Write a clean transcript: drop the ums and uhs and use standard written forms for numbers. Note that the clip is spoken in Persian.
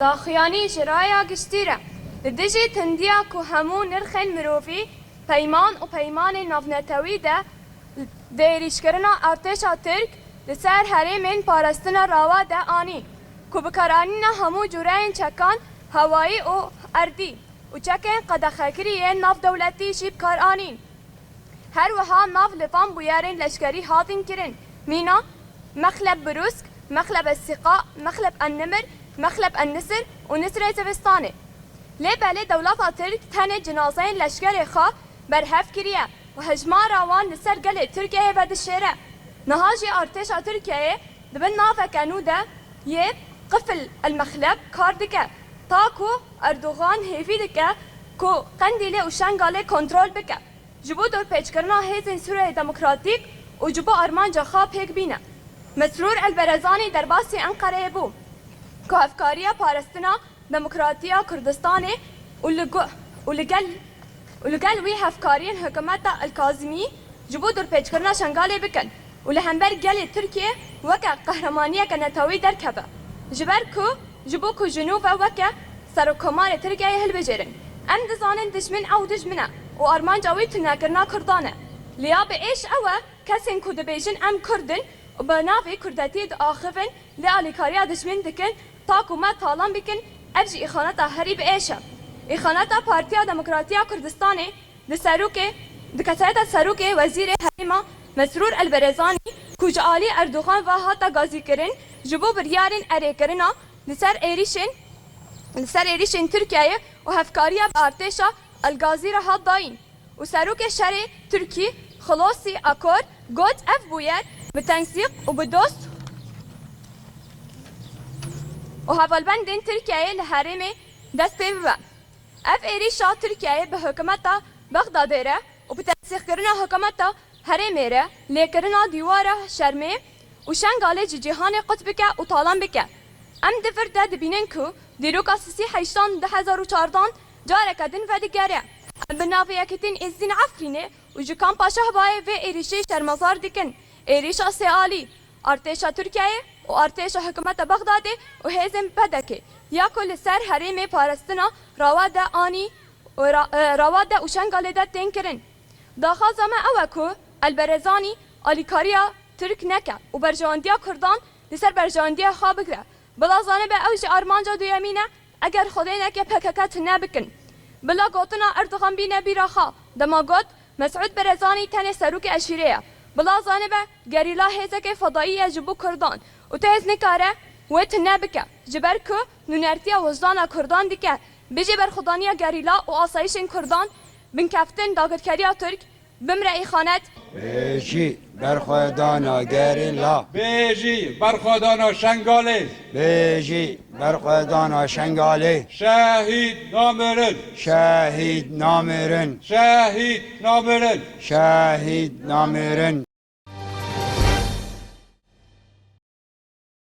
داخیانی جرایا گشتیره لدجی تندیا که همو نرخن مروفی پیمان و پیمان نافنتوی ده دیریش کرنا ارتشا ترک لسر حریم پارستنا راوا ده آنی که بکرانینا همو جورین چکان هوایی و اردی و چکن قدخکریه ناف دولتی شیب کار آنین هر وها ناف لفان بویارین لشکری هاتین کرن مینا مخلب بروسک مخلب السقاء مخلب النمر مخلب النسر و نسر زوستانه لی بله دولت ترک تنه جنازین لشکر خواه برهف کریه و هجما راوان لسر گل ترکیه و دشیره نهاجی ارتش ترکیه دبن نافه کنو ده یه قفل المخلب کار دکه تاکو اردوغان هیفی دکه کو قندیله و شنگاله کنترول بکه جبو دور پیچ کرنا هیزن سوریه دموکراتیک و جبو ارمانجا خواه پیک بینه مسرور البرزانی در باسی انقره بو که افکاریا پارستنا دموکراتیا کردستانه ولگل وی هفکارین حکومت الکاظمی جبو دور پیچ کرنا شنگاله بکن ولهمبر گل ترکیه وکا قهرمانیه که نتاوی در کبه جبر کو جبو کو جنوب وکا سر و کمار ترکیه هل بجرن ام دزانن دشمن او دشمنه و ارمان جاوی تناکرنا کردانه لیا به ایش اوه کسین کو دبیجن ام کردن و بنافی کردتی دا آخفن لی کاریا دشمن دکن تاکو ما تالان بکن ابجی ایخانتا هری به ایشه ایخانتا پارتیا دموکراتیا کردستانه دکتایتا سروک وزیر حریما مسرور البرزانی کجا آلی اردوغان و هاتا گازی کرن جبو بریارن اره کرنا لسر ایریشن ترکیه و هفکاریا به ارتشا الگازی را هات داین و سروک شر ترکی خلاصی اکور گود اف بویر به تنسیق و به دوست و حوالبندین ترکیه لحرم دست ببه اف ایریشا ترکیه به حکومت بغداد را و به تنسیق کرنا حکومت حرمه را لیکرنا دیواره شرمه و شنگاله جهان قطب که و طالان بکه ام دفر ده دبینن که دیروکا سیسی 2014 جاره کدن و دیگره ام بناوی اکتین ازدین عفرینه و جکان پاشه بای و ایریشه شرمزار دکن ایریشا سیالی ارتشا ترکیه و ارتشا حکومت بغداده و هزم بدکه یا کل سر حرمه پارستنا رواده آنی و رواده و شنگاله ده تین کرن داخل زمان اوه که البرزانی آلیکاریا ترک نکه و برجواندیا کردان لسر برجواندیا خواه بگره بلا زانه به اوج ارمانجا دویمینه اگر خودی نکه پککت نبکن بلا گوتنا اردوغان بینه بیرا خواه دما گوت مسعود برزانی تنه سروک اشیره بلا زانه به گریلا هیزک فضایی جبو کردان و تهز نکاره ویت نبکه جبر که نونرتیا وجدان کردان دیکه بجی برخودانیا گریلا و آسایشن کردان بن کفتن داگرکریا ترک بمرئی خانت بیجی برخودانا گریلا بیجی برخودانا شنگاله بیجی برخودانا شنگاله شهید نامرن شهید نامرن شهید نامرن شهید نامرن